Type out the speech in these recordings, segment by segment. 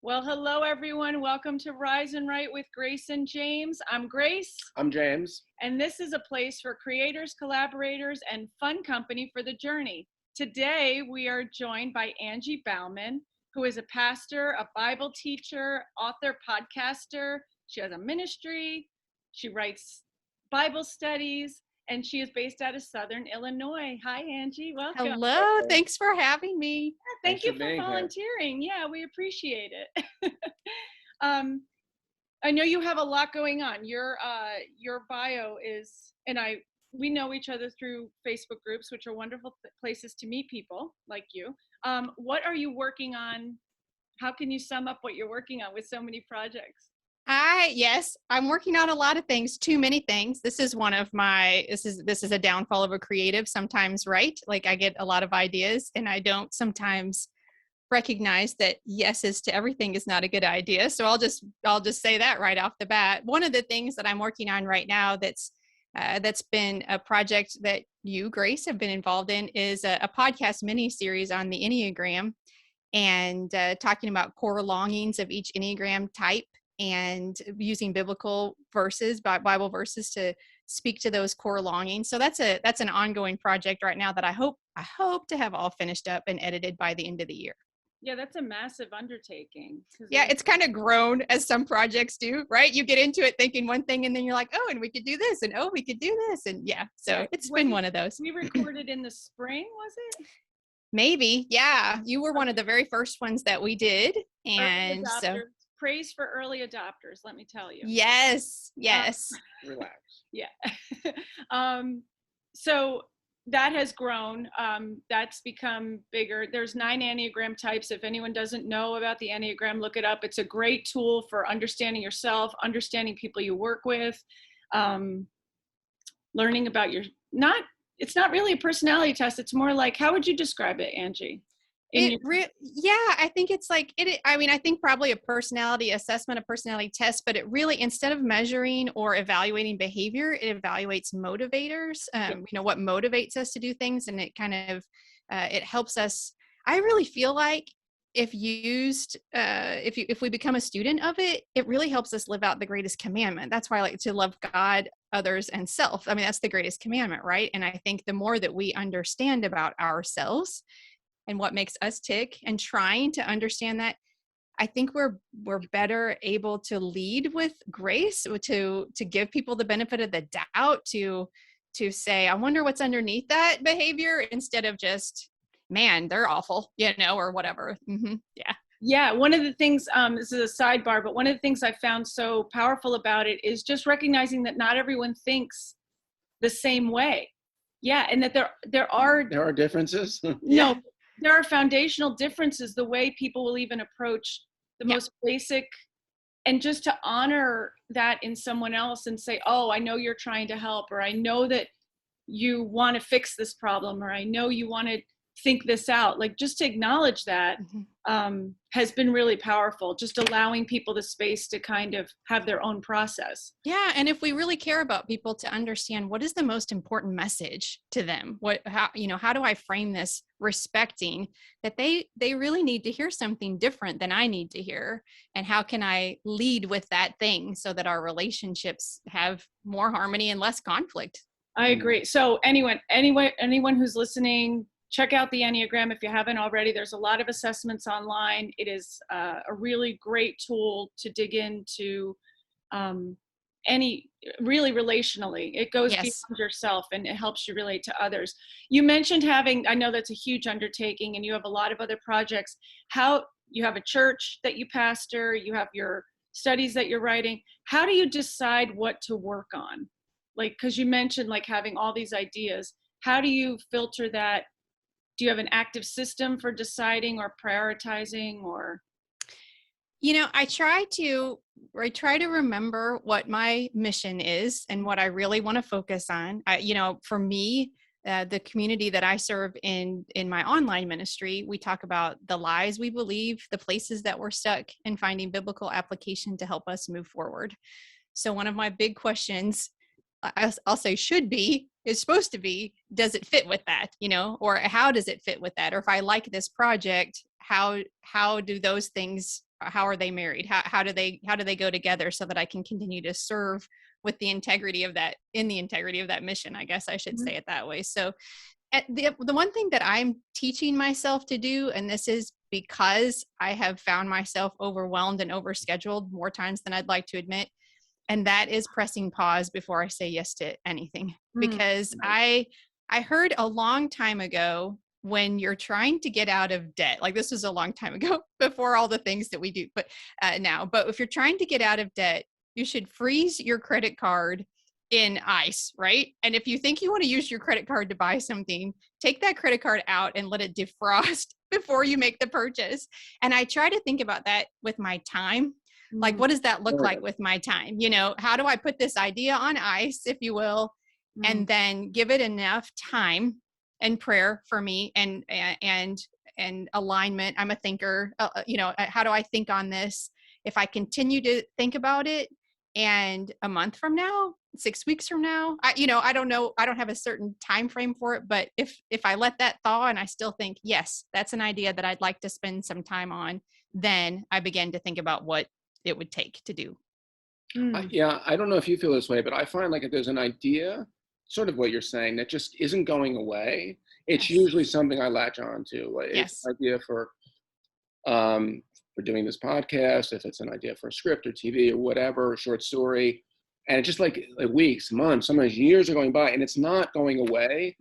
Well, hello, everyone. Welcome to Rise and Write with Grace and James. I'm Grace. I'm James. And this is a place for creators, collaborators, and fun company for the journey. Today, we are joined by Angie Baughman, who is a pastor, a Bible teacher, author, podcaster. She has a ministry. She writes Bible studies, and she is based out of Southern Illinois. Hi, Angie. Welcome. Hello. Thanks for having me. Thank you for volunteering. Yeah, we appreciate it. I know you have a lot going on. Your bio is, and we know each other through Facebook groups, which are wonderful places to meet people like you. What are you working on? How can you sum up what you're working on with so many projects? Yes, I'm working on a lot of things, too many things. This is one of my, this is a downfall of a creative sometimes, right? Like I get a lot of ideas and I don't sometimes recognize that yeses to everything is not a good idea. So I'll just say that right off the bat. One of the things that I'm working on right now that's been a project that you, Grace, have been involved in is a podcast mini series on the Enneagram and talking about core longings of each Enneagram type and using biblical verses, Bible verses to speak to those core longings. So that's an ongoing project right now that I hope to have all finished up and edited by the end of the year. Yeah, that's a massive undertaking. Yeah, it's kind of grown as some projects do, right? You get into it thinking one thing and then you're like, oh, and we could do this, and oh, we could do this. And yeah, so it's been one of those. We recorded in the spring, was it? Maybe, yeah. You were one of the very first ones that we did. And so praise for early adopters, let me tell you. Yes. Relax. Yeah. So that has grown. That's become bigger. There's 9 Enneagram types. If anyone doesn't know about the Enneagram, look it up. It's a great tool for understanding yourself, understanding people you work with, learning about it's not really a personality test. It's more like, how would you describe it, Angie? I think it's like I think probably a personality assessment, a personality test, but it really, instead of measuring or evaluating behavior, it evaluates motivators, what motivates us to do things. And it kind of, it helps us. I really feel like if we become a student of it, it really helps us live out the greatest commandment. That's why I like to love God, others, and self. I mean, that's the greatest commandment, right? And I think the more that we understand about ourselves and what makes us tick, and trying to understand that, I think we're better able to lead with grace, to give people the benefit of the doubt, to say, I wonder what's underneath that behavior, instead of just, man, they're awful, or whatever. Mm-hmm. Yeah. Yeah. One of the things, this is a sidebar, but one of the things I found so powerful about it is just recognizing that not everyone thinks the same way. Yeah. And that there are differences. No. There are foundational differences, the way people will even approach the most basic, and just to honor that in someone else and say, oh, I know you're trying to help, or I know that you want to fix this problem, or I know you want to think this out. Like, just to acknowledge that has been really powerful, just allowing people the space to kind of have their own process. Yeah. And if we really care about people, to understand what is the most important message to them, how do I frame this, respecting that they really need to hear something different than I need to hear, and how can I lead with that thing so that our relationships have more harmony and less conflict. I agree. So anyone who's listening, check out the Enneagram if you haven't already. There's a lot of assessments online. It is a really great tool to dig into really relationally. It goes beyond yourself, and it helps you relate to others. You mentioned I know that's a huge undertaking, and you have a lot of other projects. How you have a church that you pastor, you have your studies that you're writing. How do you decide what to work on? Like, because you mentioned like having all these ideas. How do you filter that? Do you have an active system for deciding or prioritizing, or? I try to remember what my mission is and what I really want to focus on. For me, the community that I serve in my online ministry, we talk about the lies we believe, the places that we're stuck, and finding biblical application to help us move forward. So one of my big questions, I'll say is supposed to be, does it fit with that, or how does it fit with that? Or if I like this project, how do those things how are they married? How do they go together so that I can continue to serve with the integrity of that, in the integrity of that mission, I guess I should say it that way. So the one thing that I'm teaching myself to do, and this is because I have found myself overwhelmed and overscheduled more times than I'd like to admit, and that is pressing pause before I say yes to anything. Because I heard a long time ago, when you're trying to get out of debt, like this was a long time ago before all the things that we do, but but if you're trying to get out of debt, you should freeze your credit card in ice, right? And if you think you want to use your credit card to buy something, take that credit card out and let it defrost before you make the purchase. And I try to think about that with my time. Like, what does that look like with my time? You know, how do I put this idea on ice, if you will, and then give it enough time and prayer for me and alignment. I'm a thinker. You know, how do I think on this? If I continue to think about it, and a month from now, 6 weeks from now, I don't know. I don't have a certain time frame for it, but if I let that thaw and I still think, yes, that's an idea that I'd like to spend some time on, then I begin to think about what it would take to do. Yeah, I don't know if you feel this way, but I find like if there's an idea, sort of what you're saying, that just isn't going away, it's usually something I latch on to. It's an idea for doing this podcast, if it's an idea for a script or TV or whatever, a short story. And it's just like weeks, months, sometimes years are going by and it's not going away.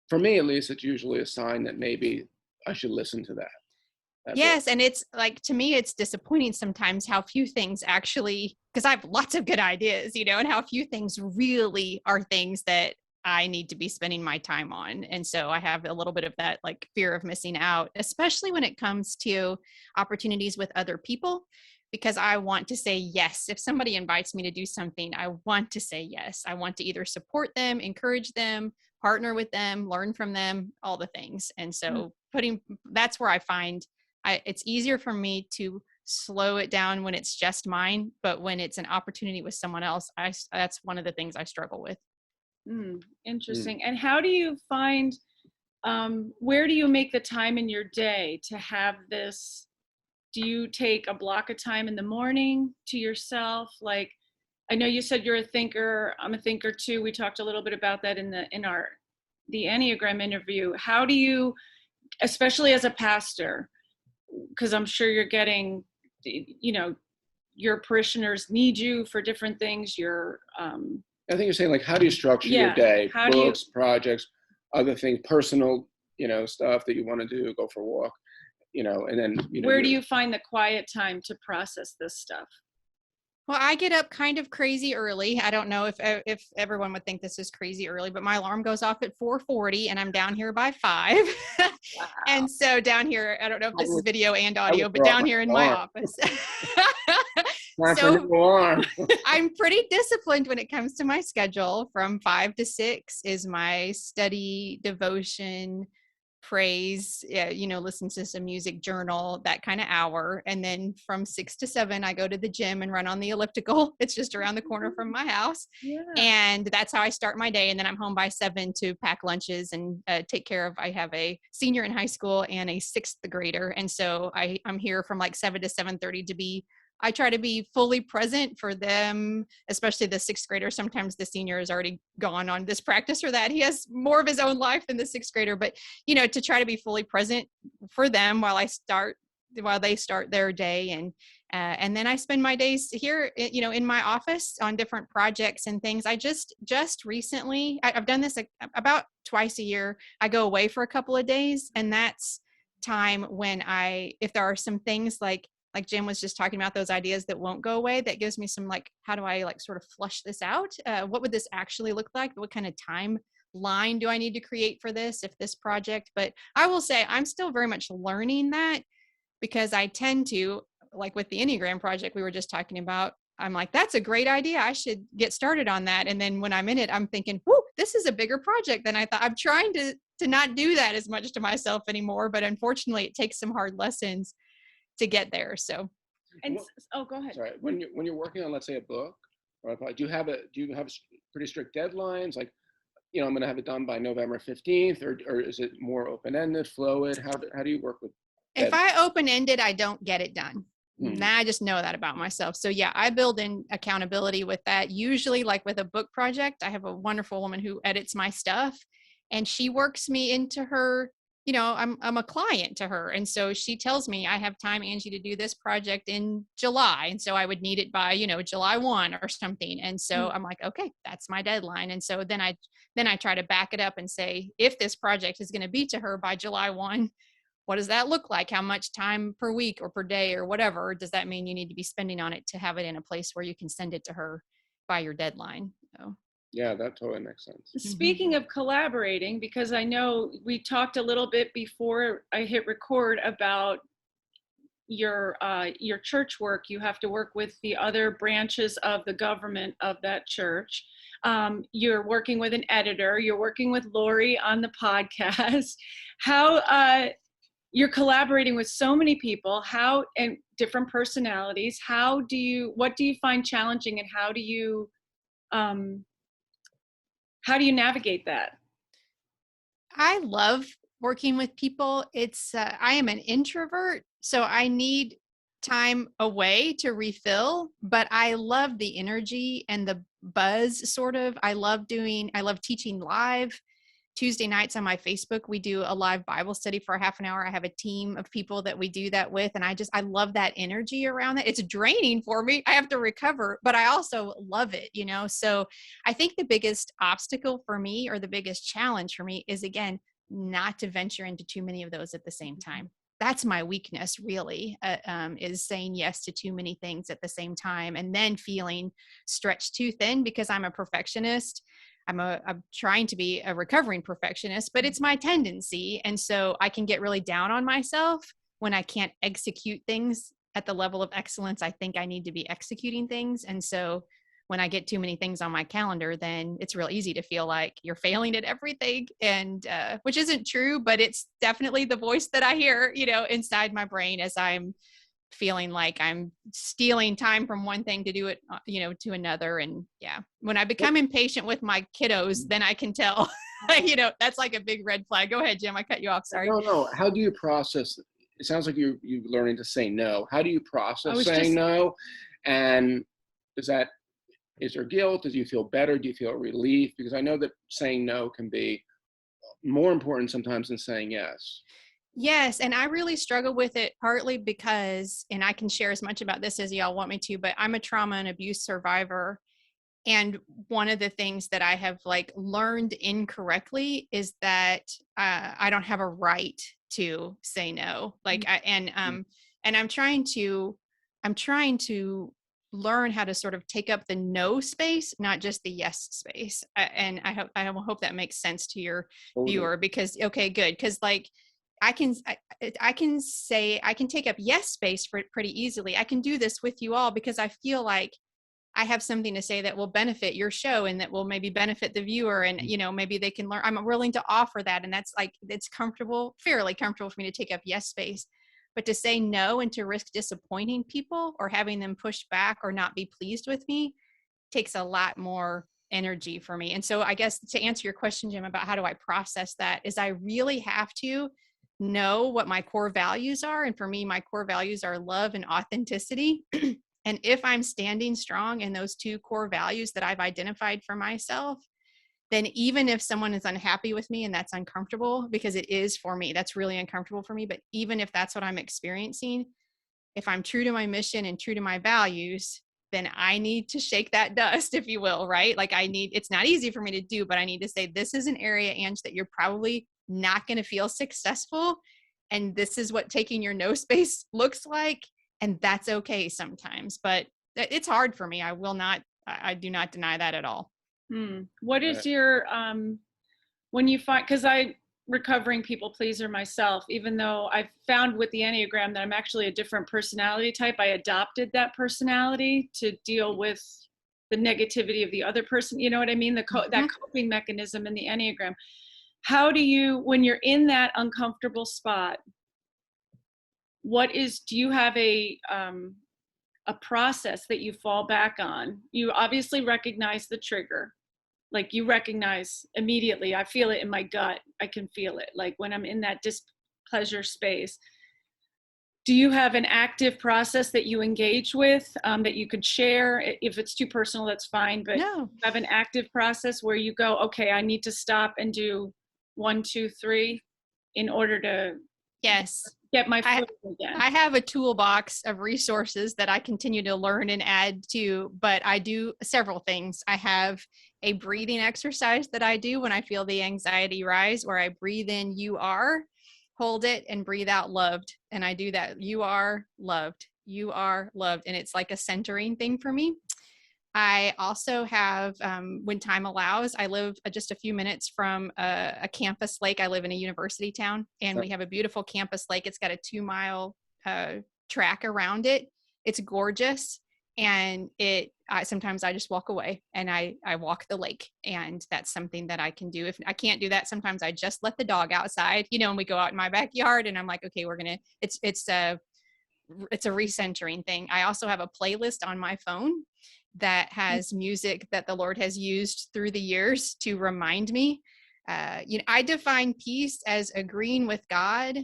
For me, at least, it's usually a sign that maybe I should listen to that. Yes. And it's like, to me, it's disappointing sometimes how few things actually, because I have lots of good ideas, you know, and how few things really are things that I need to be spending my time on. And so I have a little bit of that like fear of missing out, especially when it comes to opportunities with other people, because I want to say yes. If somebody invites me to do something, I want to say yes. I want to either support them, encourage them, partner with them, learn from them, all the things. And so that's where I find it's easier for me to slow it down when it's just mine, but when it's an opportunity with someone else, that's one of the things I struggle with. Interesting. And how do you find, where do you make the time in your day to have this? Do you take a block of time in the morning to yourself? Like, I know you said you're a thinker. I'm a thinker too. We talked a little bit about that in the Enneagram interview. How do you, especially as a pastor, because I'm sure you're getting, you know, your parishioners need you for different things. I think you're saying, like, how do you structure your day? Books, projects, other things, personal, you know, stuff that you want to do, go for a walk, you know, and then, you know. Where do you find the quiet time to process this stuff? Well, I get up kind of crazy early. I don't know if everyone would think this is crazy early, but my alarm goes off at 4:40 and I'm down here by 5. Wow. And so down here, I don't know if this is video and audio, but down here in my office. So I'm pretty disciplined when it comes to my schedule. From 5 to 6 is my study, devotion, praise, you know, listen to some music, journal, that kind of hour. And then from 6 to 7, I go to the gym and run on the elliptical. It's just around the corner from my house. And that's how I start my day. And then I'm home by 7 to pack lunches and take care of, I have a senior in high school and a 6th grader. And so I'm here from like 7 to 7:30 I try to be fully present for them, especially the 6th grader. Sometimes the senior has already gone on this practice or that. He has more of his own life than the 6th grader, but, you know, to try to be fully present for them while they start their day. And then I spend my days here, you know, in my office on different projects and things. I just recently, I've done this about twice a year. I go away for a couple of days, and that's time when if there are some things like Jim was just talking about, those ideas that won't go away, that gives me some like, how do I like sort of flush this out? What would this actually look like? What kind of timeline do I need to create for this, if this project? But I will say I'm still very much learning that, because I tend to, like with the Enneagram project we were just talking about, I'm like, that's a great idea. I should get started on that. And then when I'm in it, I'm thinking, whoo, this is a bigger project than I thought. I'm trying to not do that as much to myself anymore. But unfortunately, it takes some hard lessons to get there. So, and go ahead. Sorry, when you're working on, let's say, a book, or do you have pretty strict deadlines? Like, you know, I'm going to have it done by November 15th, or is it more open-ended, fluid? How do you work with? If I open-ended, I don't get it done. Mm. I just know that about myself. So yeah, I build in accountability with that. Usually like with a book project, I have a wonderful woman who edits my stuff and she works me into her, I'm a client to her. And so she tells me I have time, Angie, to do this project in July. And so I would need it by, July 1 or something. And so I'm like, okay, that's my deadline. And so then I try to back it up and say, if this project is going to be to her by July 1, what does that look like? How much time per week or per day or whatever does that mean you need to be spending on it to have it in a place where you can send it to her by your deadline? So. Yeah, that totally makes sense. Speaking of collaborating, because I know we talked a little bit before I hit record about your church work. You have to work with the other branches of the government of that church. You're working with an editor. You're working with Lori on the podcast. How you're collaborating with so many people, and different personalities. What do you find challenging, and how do you navigate that? I love working with people. I am an introvert, so I need time away to refill, but I love the energy and the buzz sort of. I love teaching live. Tuesday nights on my Facebook, we do a live Bible study for a half an hour. I have a team of people that we do that with. And I love that energy around it. It's draining for me. I have to recover, but I also love it, So I think the biggest obstacle for me, or the biggest challenge for me, is again, not to venture into too many of those at the same time. That's my weakness, really, is saying yes to too many things at the same time and then feeling stretched too thin because I'm a perfectionist. I'm trying to be a recovering perfectionist, but it's my tendency. And so I can get really down on myself when I can't execute things at the level of excellence I think I need to be executing things. And so when I get too many things on my calendar, then it's real easy to feel like you're failing at everything, and which isn't true, but it's definitely the voice that I hear, inside my brain as I'm feeling like I'm stealing time from one thing to do it, to another. And yeah, when I become impatient with my kiddos, then I can tell, that's like a big red flag. Go ahead, Jim. I cut you off. Sorry. No. How do you process? It sounds like you're learning to say no. How do you process saying no? And is there guilt? Do you feel better? Do you feel relief? Because I know that saying no can be more important sometimes than saying yes. Yes. And I really struggle with it partly because, and I can share as much about this as y'all want me to, but I'm a trauma and abuse survivor. And one of the things that I have learned incorrectly is that I don't have a right to say no. And I'm trying to learn how to sort of take up the no space, not just the yes space. And I hope that makes sense to your viewer, because, okay, good. Cause I can take up yes space for it pretty easily. I can do this with you all because I feel like I have something to say that will benefit your show and that will maybe benefit the viewer, and maybe they can learn. I'm willing to offer that, and that's it's fairly comfortable for me to take up yes space. But to say no and to risk disappointing people or having them push back or not be pleased with me takes a lot more energy for me. And so I guess to answer your question, Jim, about how do I process that, is I really have to know what my core values are. And for me, my core values are love and authenticity. And if I'm standing strong in those two core values that I've identified for myself, then even if someone is unhappy with me and that's uncomfortable, because it is for me, that's really uncomfortable for me. But even if that's what I'm experiencing, if I'm true to my mission and true to my values, then I need to shake that dust, if you will, right? It's not easy for me to do, but I need to say, this is an area, Ange, that you're probably not going to feel successful. And this is what taking your no space looks like. And that's okay sometimes, but it's hard for me. I do not deny that at all. What is your, when you find, because I'm recovering people pleaser myself, even though I've found with the Enneagram that I'm actually a different personality type. I adopted that personality to deal with the negativity of the other person. You know what I mean? That coping mechanism in the Enneagram. How do you, when you're in that uncomfortable spot, do you have a process that you fall back on? You obviously recognize the trigger. You recognize immediately, I feel it in my gut. I can feel it. When I'm in that displeasure space, Do you have an active process that you engage with that you could share? If it's too personal, that's fine, but No. have an active process where you go, okay, I need to stop and do 1, 2, 3 in order to Yes. get my foot again. I have a toolbox of resources that I continue to learn and add to, but I do several things. I have a breathing exercise that I do when I feel the anxiety rise, where I breathe in, you are, hold it, and breathe out, loved. And I do that. You are loved. You are loved. And it's like a centering thing for me. I also have, when time allows, I live just a few minutes from a campus lake. I live in a university town, and we have a beautiful campus lake. It's got a 2-mile track around it. It's gorgeous. And sometimes I just walk away and I walk the lake, and that's something that I can do. If I can't do that, sometimes I just let the dog outside, and we go out in my backyard, and I'm like, okay, it's a recentering thing. I also have a playlist on my phone that has music that the Lord has used through the years to remind me. I define peace as agreeing with God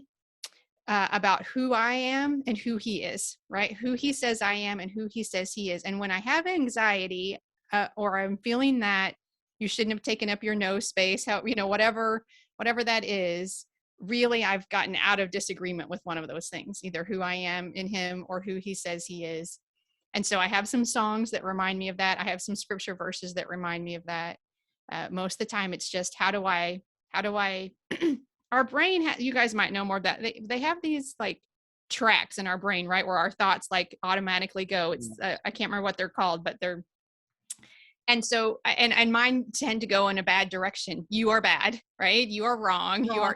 about who I am and who He is, right? Who He says I am and who He says He is. And when I have anxiety or I'm feeling that you shouldn't have taken up your no space, whatever that is, really I've gotten out of disagreement with one of those things, either who I am in Him or who He says He is. And so I have some songs that remind me of that. I have some scripture verses that remind me of that. Most of the time it's just, how do I our brain, you guys might know more of that. They have these like tracks in our brain, right? Where our thoughts like automatically go. It's, I can't remember what they're called, but they're, and so, and mine tend to go in a bad direction. You are bad, right? You are wrong. You are,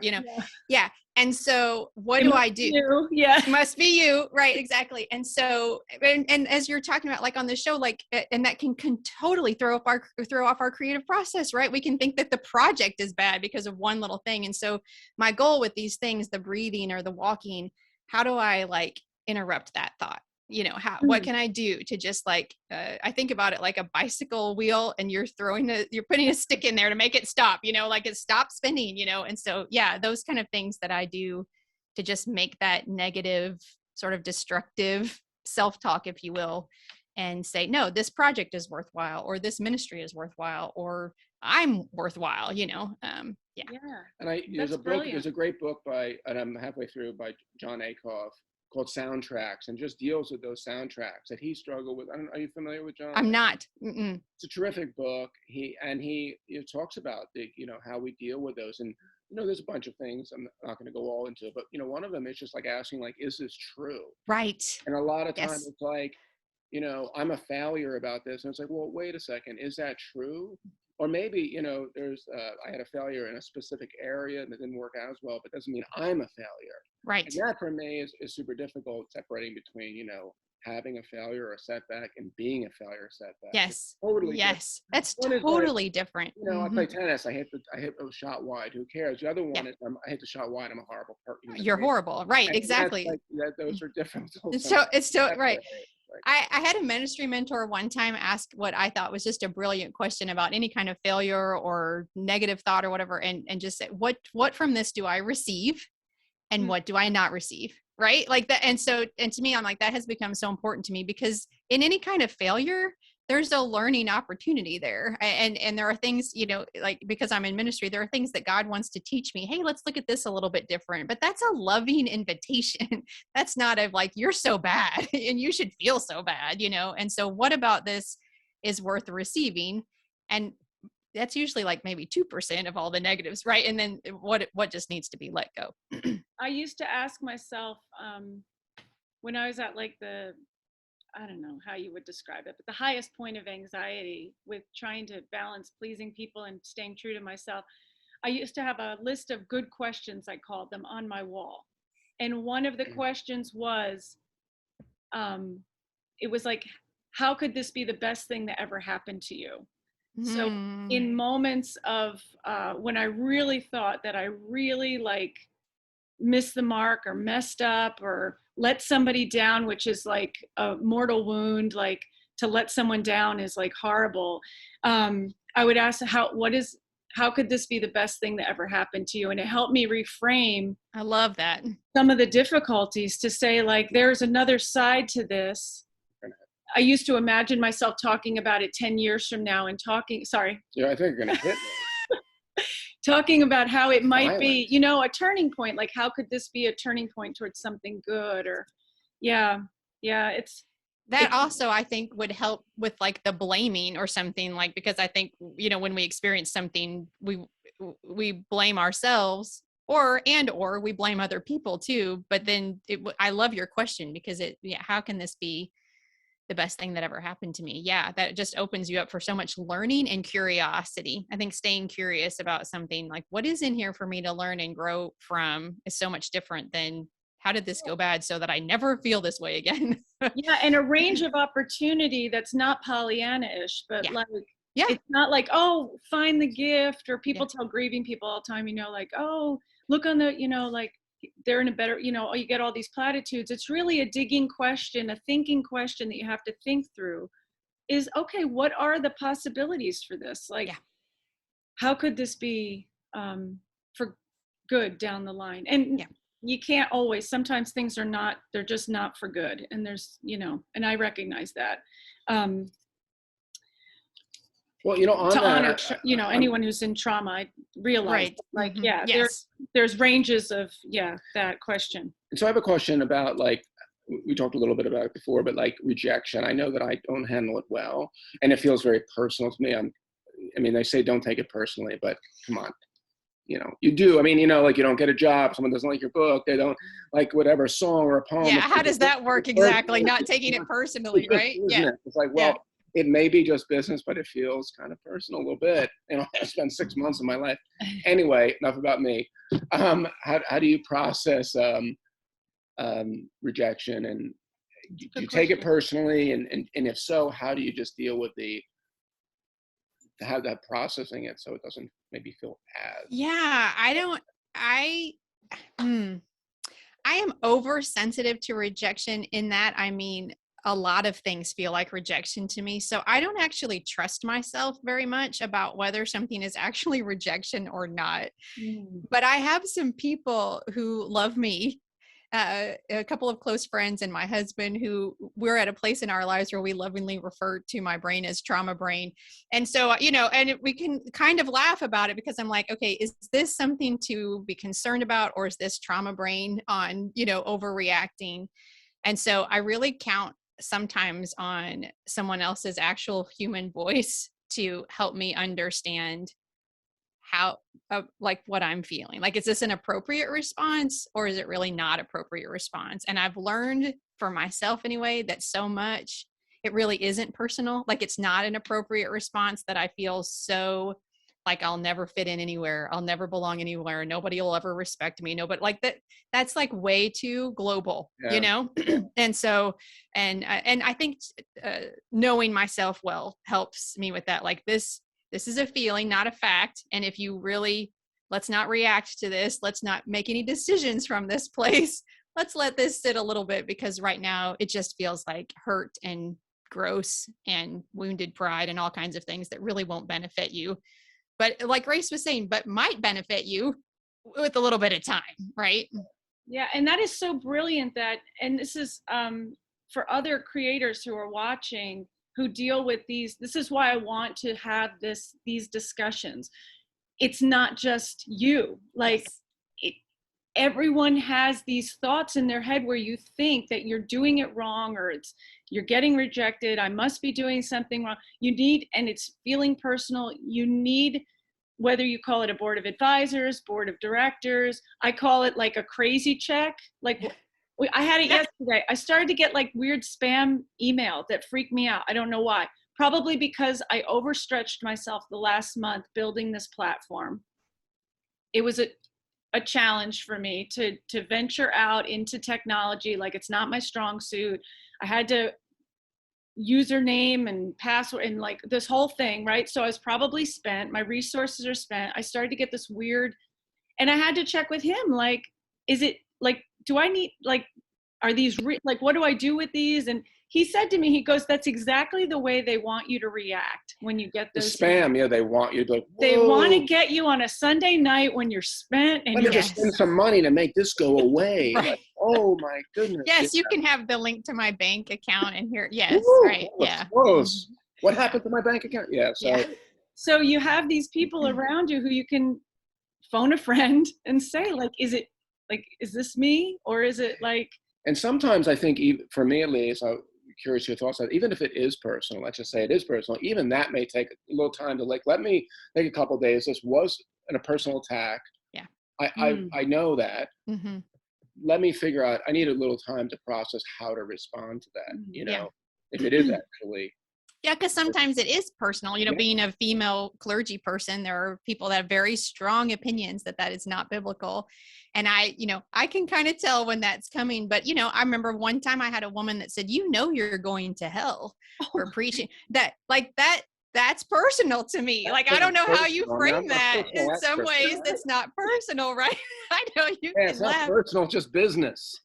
yeah. And so what do I do? You. Yeah. It must be you. Right. Exactly. And so, and as you're talking about, like on the show, like, and that can totally throw off our creative process, right? We can think that the project is bad because of one little thing. And so my goal with these things, the breathing or the walking, how do I like interrupt that thought? What can I do to just like, I think about it like a bicycle wheel, and you're putting a stick in there to make it stop, like it stops spinning, and so, yeah, those kind of things that I do to just make that negative sort of destructive self-talk, if you will, and say, no, this project is worthwhile, or this ministry is worthwhile, or I'm worthwhile, Yeah. And there's a great book and I'm halfway through, by John Acuff, called Soundtracks, and just deals with those soundtracks that he struggled with. Are you familiar with John? I'm not. Mm-mm. It's a terrific book. He talks about how we deal with those, and there's a bunch of things I'm not going to go all into, but one of them is just like asking, like, is this true? Right. And a lot of times Yes. it's like, I'm a failure about this, and it's like, well, wait a second, is that true? Or maybe, there's I had a failure in a specific area and it didn't work out as well, but doesn't mean I'm a failure. Right. And that for me is super difficult, separating between, having a failure or a setback and being a failure or setback. Yes. Totally yes. different. That's One is totally different. I play tennis. I hit a shot wide. Who cares? The other one is I hit the shot wide. I'm a horrible person. You're horrible. Right. And exactly. Those are different. It's so right. I had a ministry mentor one time ask what I thought was just a brilliant question about any kind of failure or negative thought or whatever, and just say, what from this do I receive, and what do I not receive? Right? Like that. And to me, I'm like, that has become so important to me, because in any kind of failure, there's a learning opportunity there. And there are things, like, because I'm in ministry, there are things that God wants to teach me. Hey, let's look at this a little bit different. But that's a loving invitation. That's not like, you're so bad and you should feel so bad, And so what about this is worth receiving? And that's usually like maybe 2% of all the negatives, right? And then what just needs to be let go. I used to ask myself when I was at like I don't know how you would describe it, but the highest point of anxiety with trying to balance pleasing people and staying true to myself, I used to have a list of good questions, I called them, on my wall. And one of the questions was, it was like, how could this be the best thing that ever happened to you? So in moments of when I really thought that I really like missed the mark or messed up or let somebody down, which is like a mortal wound, like to let someone down is like horrible. I would ask, how how could this be the best thing that ever happened to you? And it helped me reframe I love that. some of the difficulties to say, like, there's another side to this. I used to imagine myself talking about it 10 years from now and sorry. Yeah, I think you're going to hit me. Talking about how it might Violent. be, you know, a turning point. Like, how could this be a turning point towards something good? Or, yeah, it's. That also, I think, would help with like the blaming or something, like, because I think, you know, when we experience something, we blame ourselves or we blame other people too. But then I love your question, because how can this be the best thing that ever happened to me? Yeah, that just opens you up for so much learning and curiosity. I think staying curious about something, like what is in here for me to learn and grow from, is so much different than how did this go bad so that I never feel this way again. Yeah, and a range of opportunity that's not Pollyanna-ish, but Yeah. it's not like, oh, find the gift, or people tell grieving people all the time, you know, like, oh, look on the, you know, like they're in a better, you know, you get all these platitudes. It's really a digging question, a thinking question that you have to think through is, okay, what are the possibilities for this? Like, how could this be for good down the line? And you can't always, sometimes things are not, they're just not for good. And there's, you know, and I recognize that. Well, you know, on to that, honor, you know, anyone who's in trauma, I realize, like, there's ranges of, that question. And so I have a question about, like, we talked a little bit about it before, but like rejection. I know that I don't handle it well, and it feels very personal to me. I mean, they say don't take it personally, but come on. You know, you do. I mean, you know, like you don't get a job, someone doesn't like your book, they don't like whatever song or a poem. Yeah, how does that work exactly? Not taking it personally, right? Yeah. It's like, well, it may be just business, but it feels kind of personal a little bit. You know, I spent 6 months of my life. Anyway, enough about me. How do you process rejection, and do you take it personally? And if so, how do you just deal with have that processing it so it doesn't maybe feel as I am oversensitive to rejection, in that, I mean, a lot of things feel like rejection to me. So I don't actually trust myself very much about whether something is actually rejection or not. But I have some people who love me, a couple of close friends and my husband, who we're at a place in our lives where we lovingly refer to my brain as trauma brain. And so, you know, and we can kind of laugh about it, because I'm like, okay, is this something to be concerned about, or is this trauma brain on, you know, overreacting? And so I really count sometimes on someone else's actual human voice to help me understand how, like, what I'm feeling. Like, is this an appropriate response, or is it really not appropriate response? And I've learned for myself anyway, that so much, it really isn't personal. Like, it's not an appropriate response that I feel so like I'll never fit in anywhere. I'll never belong anywhere. Nobody will ever respect me. Nobody, like that's like way too global, you know? And so, and I think knowing myself well helps me with that. Like, this is a feeling, not a fact. And if you really, let's not react to this. Let's not make any decisions from this place. Let's let this sit a little bit, because right now it just feels like hurt and gross and wounded pride and all kinds of things that really won't benefit you. But like Grace was saying, but might benefit you with a little bit of time, right? Yeah, and that is so brilliant and this is for other creators who are watching, who deal with these. This is why I want to have these discussions. It's not just you. Like, everyone has these thoughts in their head where you think that you're doing it wrong, or you're getting rejected. I must be doing something wrong. And it's feeling personal. You need, whether you call it a board of advisors, board of directors, I call it like a crazy check. Like, I had it yesterday. I started to get like weird spam email that freaked me out. I don't know why. Probably because I overstretched myself the last month building this platform. It was a challenge for me to venture out into technology. Like, it's not my strong suit. I had to username and password and like this whole thing, right? So I was probably spent. My resources are spent. I started to get this weird, and I had to check with him. Like, is it like, do I need, like, are these like, what do I do with these? And he said to me, he goes, that's exactly the way they want you to react when you get The those spam, yeah, they want you to be like, They want to "Whoa, get you on a Sunday night when you're spent and let me you're just spend Yes. some money to make this go away." Right. Like, oh my goodness. Yes, yeah. you can have the link to my bank account and here. Yes, Woo, right. close, Yeah. close. Mhm. What happened to my bank account? Yeah, so Yeah. so you have these people around you who you can phone a friend and say, like, is this me? Or is it like, and sometimes I think, for me at least, I'm curious your thoughts on it, even if it is personal, let's just say it is personal, even that may take a little time to like, let me take a couple of days. This was a personal attack. Yeah. I know that. Hmm. Let me figure out, I need a little time to process how to respond to that, Yeah. if it is actually. Yeah, because sometimes it is personal. Yeah. Being a female clergy person, there are people that have very strong opinions that is not biblical. And I can kind of tell when that's coming. But, I remember one time I had a woman that said, you're going to hell for preaching that's personal to me. That's Like, I don't know how you personal. frame Not that. personal, In that's some personal. ways, that's not personal, right? I know you Yeah, can it's not laugh. personal, it's just business.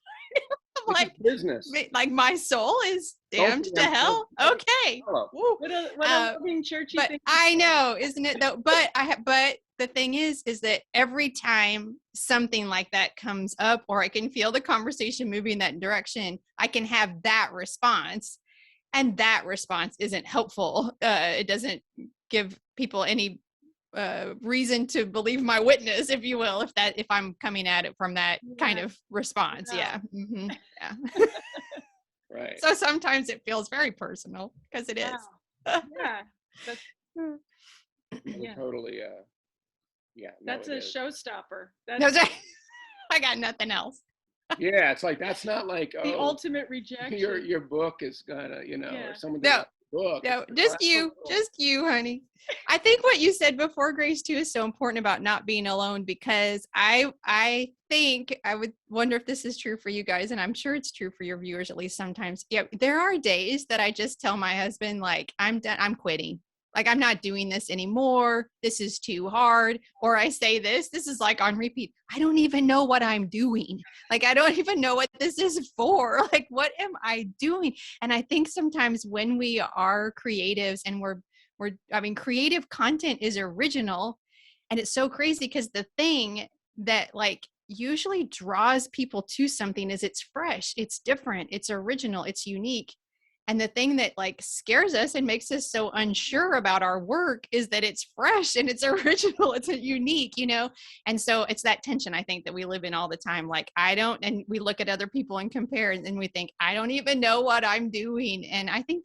I'm like, business. like my soul is damned to Don't be hell. damned. Okay. Hello. Woo. what a loving church you But think? I know, isn't it though? But but the thing is that every time something like that comes up, or I can feel the conversation moving in that direction, I can have that response, and that response isn't helpful. It doesn't give people any reason to believe my witness, if you will, if I'm coming at it from that kind of response. Yeah. Mm-hmm. Yeah. Right. So sometimes it feels very personal because it is. Wow. Yeah. That's, yeah. Totally, yeah. No, That's it a is. showstopper. No, That's I got nothing else. Yeah, it's like, that's not like, the oh, ultimate rejection. your book is gonna, Yeah. or someone did No, a book. no, It's like, just you, honey. I think what you said before, Grace, too, is so important about not being alone, because I think I would wonder if this is true for you guys, and I'm sure it's true for your viewers at least sometimes. Yeah, there are days that I just tell my husband, like, I'm done, I'm quitting. Like, I'm not doing this anymore. This is too hard. Or I say this is like on repeat. I don't even know what I'm doing. Like, I don't even know what this is for. Like, what am I doing? And I think sometimes when we are creatives and creative content is original, and it's so crazy because the thing that like usually draws people to something is it's fresh, it's different, it's original, it's unique. And the thing that like scares us and makes us so unsure about our work is that it's fresh and it's original, it's unique, And so it's that tension, I think, that we live in all the time. Like, and we look at other people and compare, and we think, I don't even know what I'm doing. And I think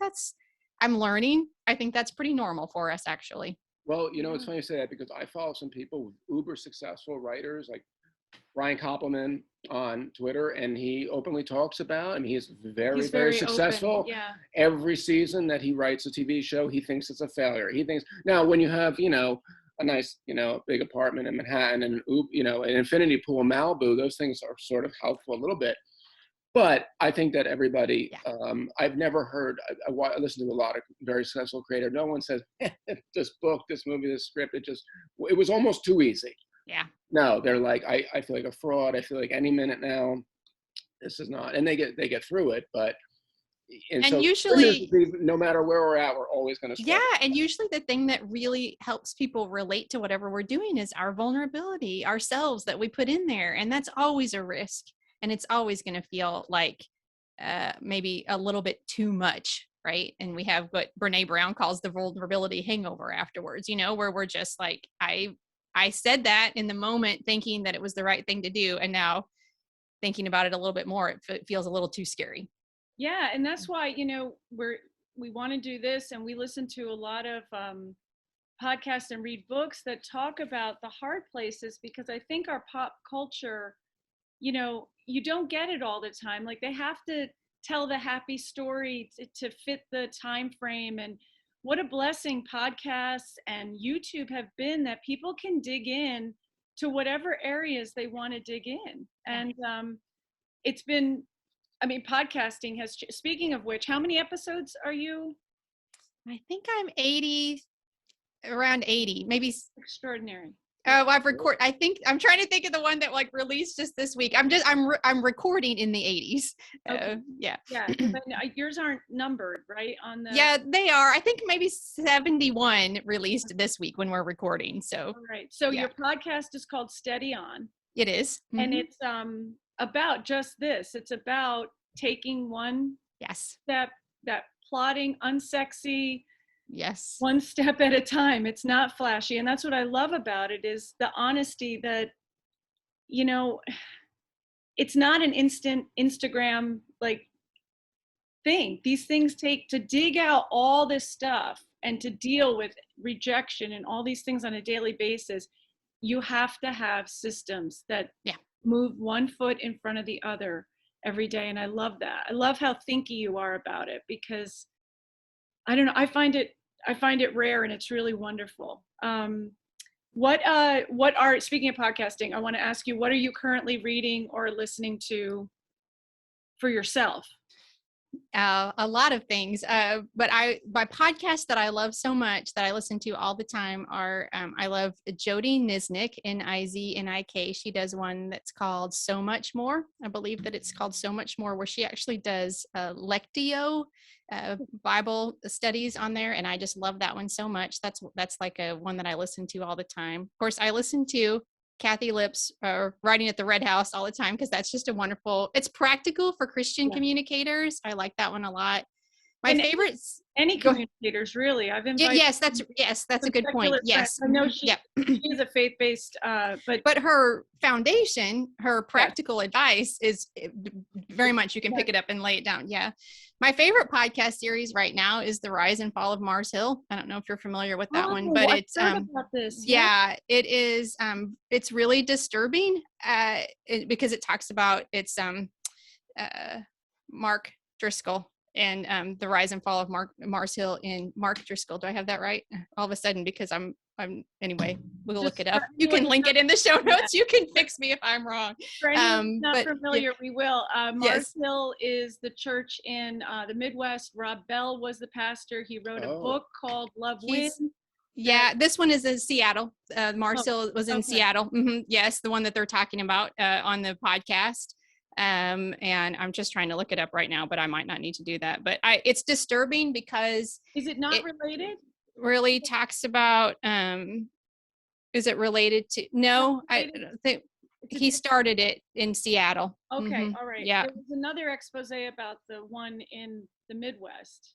I'm learning. I think that's pretty normal for us, actually. Well, it's funny you say that, because I follow some people with uber successful writers, like Ryan Koppelman on Twitter, and he openly talks about, he's very, He's very very successful. open. Yeah. Every season that he writes a TV show, he thinks it's a failure. He thinks, now when you have, a nice, big apartment in Manhattan and, an infinity pool in Malibu, those things are sort of helpful a little bit. But I think that everybody, I've never heard, I listen to a lot of very successful creators. No one says, this book, this movie, this script, it was almost too easy. Yeah. No, they're like, I feel like a fraud. I feel like any minute now, this is not, and they get through it. But, and so usually, no matter where we're at, we're always going to struggle. yeah. And usually the thing that really helps people relate to whatever we're doing is our vulnerability, ourselves that we put in there. And that's always a risk. And it's always going to feel like maybe a little bit too much, right? And we have what Brene Brown calls the vulnerability hangover afterwards, where we're just like, I said that in the moment thinking that it was the right thing to do. And now thinking about it a little bit more, it feels a little too scary. Yeah. And that's why, we want to do this, and we listen to a lot of podcasts and read books that talk about the hard places, because I think our pop culture, you don't get it all the time. Like, they have to tell the happy story to fit the time frame. And what a blessing podcasts and YouTube have been, that people can dig in to whatever areas they want to dig in. And it's been, podcasting has, speaking of which, how many episodes are you? I think I'm 80, around 80, maybe. Extraordinary. Oh, I think I'm trying to think of the one that like released just this week. I'm recording in the 80s. Okay. Yeah. Yeah, but yours aren't numbered, right? On the Yeah, they are. I think maybe 71 released this week when we're recording. So All right. So yeah. your podcast is called Steady On, It is. and Mhm. it's about just this. It's about taking one Yes. step, that plodding, unsexy, Yes. one step at a time. It's not flashy, and that's what I love about it, is the honesty that, you know, it's not an instant Instagram like thing. These things take, to dig out all this stuff and to deal with rejection and all these things on a daily basis. You have to have systems that move one foot in front of the other every day. And I love that. I love how thinky you are about it, because I don't know, I find it rare, and it's really wonderful. What are, speaking of podcasting, I want to ask you, what are you currently reading or listening to for yourself? A lot of things. But my podcasts that I love so much that I listen to all the time are, I love Jody Niznik, Niznik. She does one that's called So Much More. I believe that it's called So Much More, where she actually does Lectio Bible studies on there. And I just love that one so much. That's like a one that I listen to all the time. Of course, I listen to Kathy Lips writing at the Red House all the time, because that's just a wonderful, it's practical for Christian communicators. I like that one a lot. My favorites, any communicators, really. I've invited yes, that's a good point. Yes. I know she is a faith-based but her foundation, her practical advice is very much, you can pick it up and lay it down. Yeah. My favorite podcast series right now is The Rise and Fall of Mars Hill. I don't know if you're familiar with that one, but it's about this. it is it's really disturbing because it talks about Mark Driscoll and the rise and fall of Mars Hill in Mark Driscoll. Do I have that right? All of a sudden, because I'm anyway, we'll look it up. You can link it in the show notes. You can fix me if I'm wrong. For anyone not familiar, we will. Mars Yes. Hill is the church in the Midwest. Rob Bell was the pastor. He wrote a book called Love Wins. Yeah, this one is in Seattle. Mars Hill was in Seattle. Mm-hmm. Yes, the one that they're talking about on the podcast. And I'm just trying to look it up right now, but I might not need to do that. But it's disturbing because is it not related? Really talks about is it related to? No, I don't think he started it in Seattle. Okay, Mm-hmm. all right. Yeah, there was another expose about the one in the Midwest.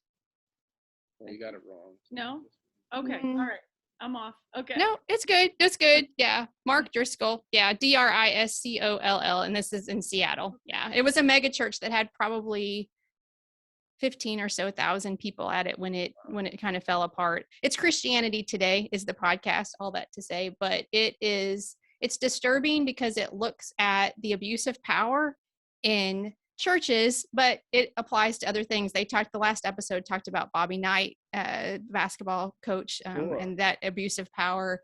Well, you got it wrong. No? Okay, all right. I'm off. Okay. No, it's good. It's good. Yeah. Mark Driscoll. Yeah. Driscoll. And this is in Seattle. Yeah. It was a mega church that had probably 15 or so thousand people at it when it kind of fell apart. It's Christianity Today is the podcast, all that to say, but it's disturbing because it looks at the abuse of power in churches, but it applies to other things. The last episode talked about Bobby Knight, basketball coach, and that abuse of power,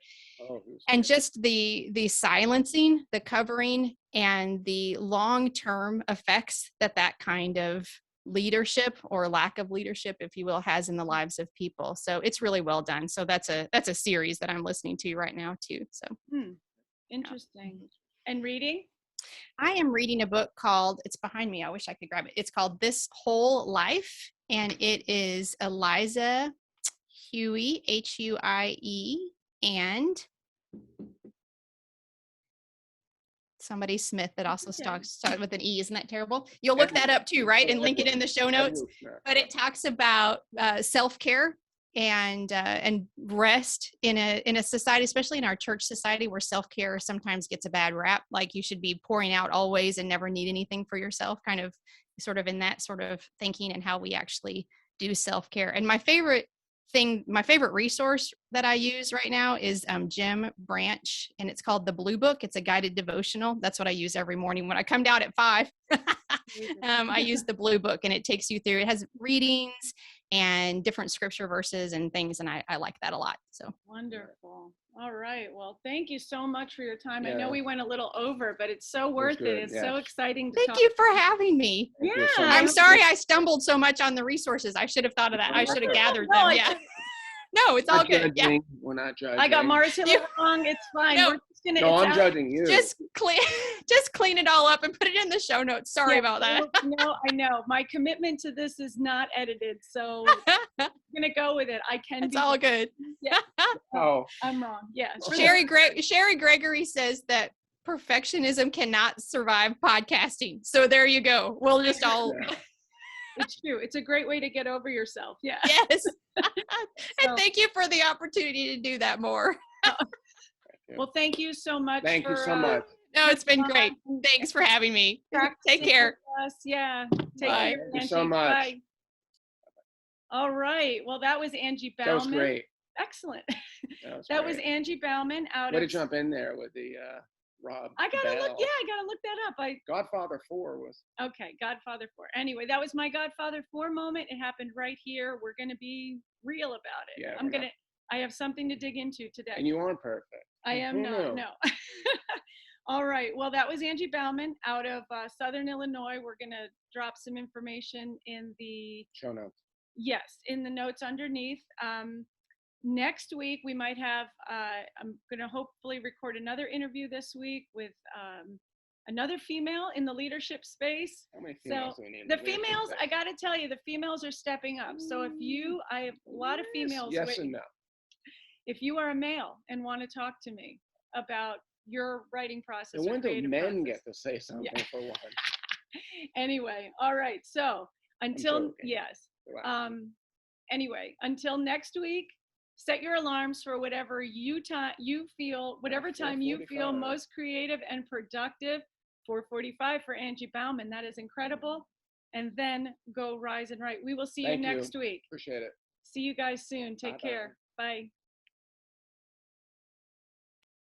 and just the silencing, the covering, and the long-term effects that kind of leadership or lack of leadership, if you will, has in the lives of people. So it's really well done. So that's a series that I'm listening to right now too. So interesting. And reading? I am reading a book called, it's behind me, I wish I could grab it. It's called This Whole Life, and it is Eliza Huey, Huie, and somebody Smith that also starts with an E. Isn't that terrible? You'll look that up too, right? And link it in the show notes. But it talks about self-care and rest in a society, especially in our church society, where self-care sometimes gets a bad rap. Like you should be pouring out always and never need anything for yourself, kind of sort of in that sort of thinking, and how we actually do self-care. And my favorite resource that I use right now is Jim Branch, and it's called The Blue Book. It's a guided devotional. That's what I use every morning when I come down at 5. I use the Blue Book, and it takes you through. It has readings and different scripture verses and things, and I like that a lot. So wonderful. All right. Well, thank you so much for your time. I know we went a little over, but it's so worth it. It's so exciting to talk. Thank you for having me. Yeah. I'm sorry I stumbled so much on the resources. I should have thought of that. I should have gathered them. Yeah. No, it's all Not good. Yeah. judging. We're not judging. I got Mars Hill You- wrong. It's fine. No. We're just gonna, No, it's I'm out. judging you. Just clean it all up and put it in the show notes. Sorry Yeah, about that. No, I know. My commitment to this is not edited, so I'm gonna go with it. I can It's be all wrong. good. Yeah. Oh, I'm wrong. Yeah. Sherry Gregory says that perfectionism cannot survive podcasting. So there you go. We'll just all yeah. It's true. It's a great way to get over yourself. Yeah. yes. So- And thank you for the opportunity to do that more. Well, thank you so much. Thank you for, so much. No, it's been great. and Thanks for having me. Take practicing care. with us. Yeah. Take Bye. care, Thank you so Angie. much. Bye. All right. Well, that was Angie Baughman. That was great. Excellent. That Was great. Angie Baughman out Way to of. jump in there with the Rob. I gotta look. Bell. Yeah, I gotta look that up. Godfather 4 was. Okay, Godfather 4. Anyway, that was my Godfather 4 moment. It happened right here. We're gonna be real about it. Yeah, I'm gonna. I have something to dig into today. And you aren't perfect. I am Who not. knew? No. All right. Well, that was Angie Baughman out of Southern Illinois. We're gonna drop some information in the Show notes. in the notes underneath. Next week we might have. I'm gonna hopefully record another interview this week with another female in the leadership space. How many females So do we need? in the leadership females, space? I got to tell you, the females are stepping up. So if you, I have a lot of females. Yes waiting. and no. If you are a male and want to talk to me about your writing process, And or when do creative men process. get to say something for one? Anyway, all right. So until joking. yes. Relax. Anyway, until next week, set your alarms for whatever whatever time you feel 4:45. most creative and productive. 4:45 for Angie Baughman. That is incredible. And then go rise and write. We will see you Thank you. next week. Appreciate it. See you guys soon. Take Bye-bye. care. Bye.